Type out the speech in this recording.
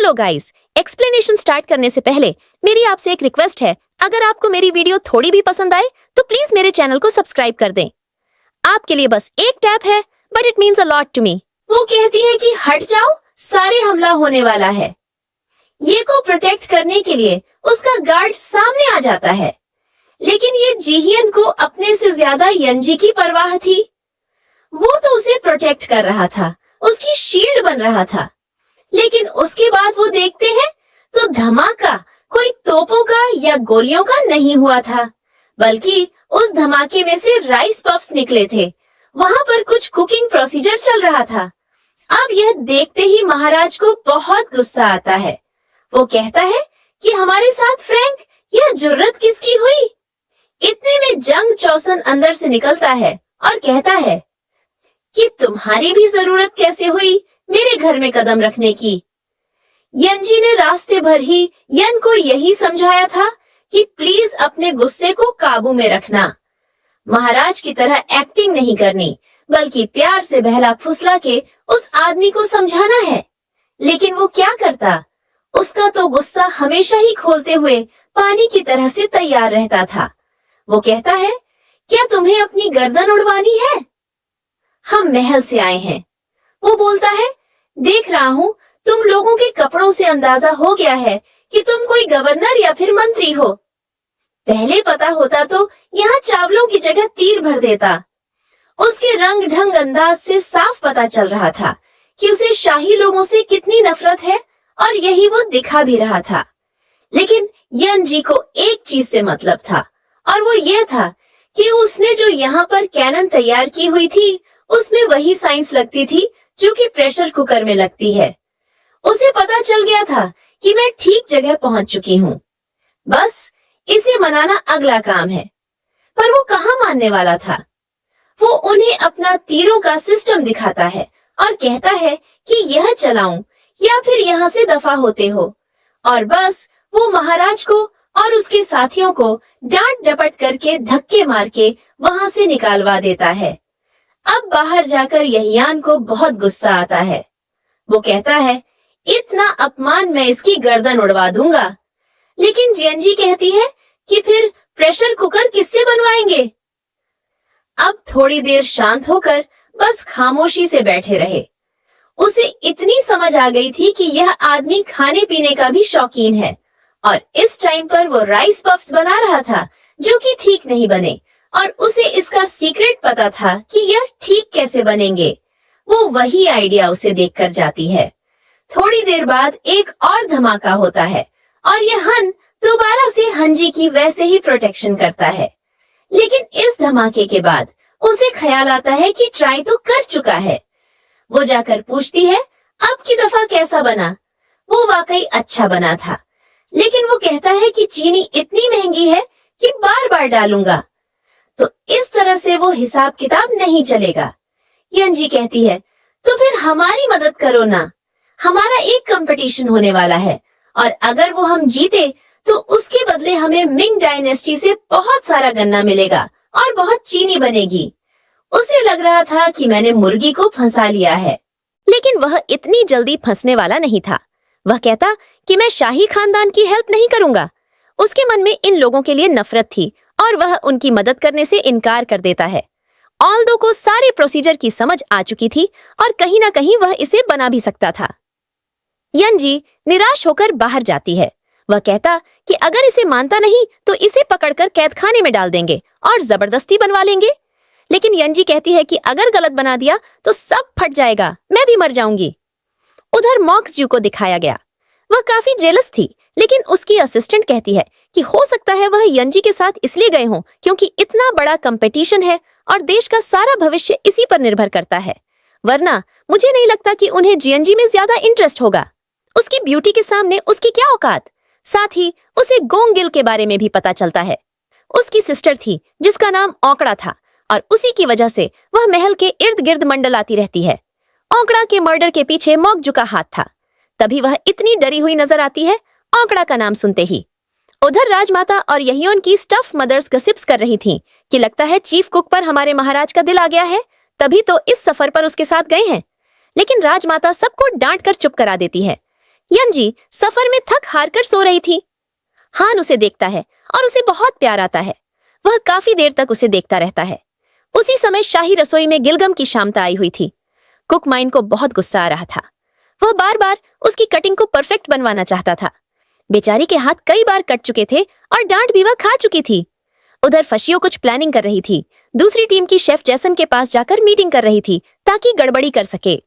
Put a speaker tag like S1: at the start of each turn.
S1: Hello guys, explanation start करने से पहले मेरी आपसे एक रिक्वेस्ट है। अगर आपको मेरी वीडियो थोड़ी भी पसंद आए तो प्लीज मेरे चैनल को सब्सक्राइब कर दें। आपके लिए बस एक टैप है, but it means a lot to me. वो कहती है कि हट जाओ, सारे हमला होने वाला है। ये को प्रोटेक्ट करने के लिए उसका गार्ड सामने आ जाता है, लेकिन ये जीहियन को अपने से ज्यादा यंजी की परवाह थी। वो तो उसे प्रोटेक्ट कर रहा था, उसकी शील्ड बन रहा था। लेकिन उसके बाद वो देखते हैं तो धमाका कोई तोपों का या गोलियों का नहीं हुआ था, बल्कि उस धमाके में से राइस पफ्स निकले थे। वहां पर कुछ कुकिंग प्रोसीजर चल रहा था। अब यह देखते ही महाराज को बहुत गुस्सा आता है। वो कहता है कि हमारे साथ फ्रैंक, यह जुर्रत किसकी हुई? इतने में जंग चौसन अंदर से निकलता है और कहता है कि तुम्हारी भी जरूरत कैसे हुई मेरे घर में कदम रखने की। यंजी ने रास्ते भर ही यन को यही समझाया था कि प्लीज अपने गुस्से को काबू में रखना, महाराज की तरह एक्टिंग नहीं करनी, बल्कि प्यार से बहला फुसला के उस आदमी को समझाना है। लेकिन वो क्या करता? उसका तो गुस्सा हमेशा ही खोलते हुए पानी की तरह से तैयार रहता था। वो कहता है, क्या तुम्हें अपनी गर्दन उड़वानी है? हम महल से आए हैं। वो बोलता है, देख रहा हूँ तुम लोगों के कपड़ों से अंदाजा हो गया है कि तुम कोई गवर्नर या फिर मंत्री हो। पहले पता होता तो यहाँ चावलों की जगह तीर भर देता। उसके रंग ढंग अंदाज से साफ पता चल रहा था कि उसे शाही लोगों से कितनी नफरत है, और यही वो दिखा भी रहा था। लेकिन यन जी को एक चीज से मतलब था, और वो ये था कि उसने जो यहाँ पर कैनन तैयार की हुई थी उसमें वही साइंस लगती थी जो कि प्रेशर कुकर में लगती है। उसे पता चल गया था कि मैं ठीक जगह पहुंच चुकी हूँ, बस इसे मनाना अगला काम है। पर वो कहाँ मानने वाला था? वो उन्हें अपना तीरों का सिस्टम दिखाता है और कहता है कि यह चलाऊं या फिर यहाँ से दफा होते हो, और बस वो महाराज को और उसके साथियों को डांट डपट करके धक्के मार के वहां से निकालवा देता है। अब बाहर जाकर यहियान को बहुत गुस्सा आता है। वो कहता है, इतना अपमान मैं इसकी गर्दन उड़वा दूंगा। लेकिन जियंजी कहती है कि फिर प्रेशर कुकर किससे बनवाएंगे? अब थोड़ी देर शांत होकर बस खामोशी से बैठे रहे। उसे इतनी समझ आ गई थी कि यह आदमी खाने पीने का भी शौकीन है, और इस टाइम पर वो राइस पफ्स बना रहा था जो कि ठीक नहीं बने, और उसे इसका सीक्रेट पता था कि यह ठीक कैसे बनेंगे। वो वही आइडिया उसे देखकर जाती है। थोड़ी देर बाद एक और धमाका होता है और यह हन दोबारा से हंजी की वैसे ही प्रोटेक्शन करता है। लेकिन इस धमाके के बाद उसे ख्याल आता है कि ट्राई तो कर चुका है। वो जाकर पूछती है, अब की दफा कैसा बना? वो वाकई अच्छा बना था, लेकिन वो कहता है कि चीनी इतनी महंगी है कि बार बार डालूंगा। तो इस तरह से वो हिसाब किताब नहीं चलेगा। यंजी कहती है, तो फिर हमारी मदद करो ना, हमारा एक कंपटीशन होने वाला है, और अगर वो हम जीते तो उसके बदले हमें मिंग डायनेस्टी से बहुत सारा गन्ना मिलेगा और बहुत चीनी बनेगी। उसे लग रहा था कि मैंने मुर्गी को फंसा लिया है, लेकिन वह इतनी जल्दी फंसने वाला नहीं था। वह कहता कि मैं शाही खानदान की हेल्प नहीं करूंगा। उसके मन में इन लोगों के लिए नफरत थी और वह उनकी मदद करने से इनकार कर देता है। ऑल्दो को सारे प्रोसीजर की समझ आ चुकी थी और कहीं ना कहीं वह इसे बना भी सकता था। यंजी निराश होकर बाहर जाती है। वह कहता कि अगर इसे मानता नहीं तो इसे पकड़कर कैदखाने में डाल देंगे और जबरदस्ती बनवा लेंगे। लेकिन यंजी कहती है कि अगर गलत बना दिया तो सब फट जाएगा, मैं भी मर जाऊंगी। उधर मॉक्सजू को दिखाया गया। वह काफी जेलस थी, लेकिन उसकी असिस्टेंट कहती है कि हो सकता है वह यंजी के साथ इसलिए गए हों क्योंकि इतना बड़ा कंपटीशन है और देश का सारा भविष्य इसी पर निर्भर करता है, वरना मुझे नहीं लगता कि उन्हें जीएनजी में ज्यादा इंटरेस्ट होगा। उसकी ब्यूटी के सामने उसकी क्या औकात। साथ ही उसे गोंगिल के बारे में भी पता चलता है। उसकी सिस्टर थी जिसका नाम औकड़ा था, और उसी की वजह से वह महल के इर्द गिर्द मंडलाती रहती है। औकड़ा के मर्डर के पीछे मॉक्सजू का हाथ था, तभी वह इतनी डरी हुई नजर आती है औकड़ा का नाम सुनते ही। उधर राजमाता और यहियोन की स्टफ मदर्स गसिप्स कर रही थीं कि लगता है चीफ कुक पर हमारे महाराज का दिल आ गया है, तभी तो इस सफर पर उसके साथ गए हैं। लेकिन राजमाता सबको डांट कर चुप करा देती है, यंजी सफर में थक हार कर सो रही थी। हान उसे देखता है और उसे बहुत प्यार आता है। वह काफी देर तक उसे देखता रहता है। उसी समय शाही रसोई में गिलगम की शामता आई हुई थी। कुक माइन को बहुत गुस्सा आ रहा था। वह बार बार उसकी कटिंग को परफेक्ट बनवाना चाहता था। बेचारी के हाथ कई बार कट चुके थे और डांट भी वह खा चुकी थी। उधर फशियो कुछ प्लानिंग कर रही थी। दूसरी टीम की शेफ जैसन के पास जाकर मीटिंग कर रही थी ताकि गड़बड़ी कर सके।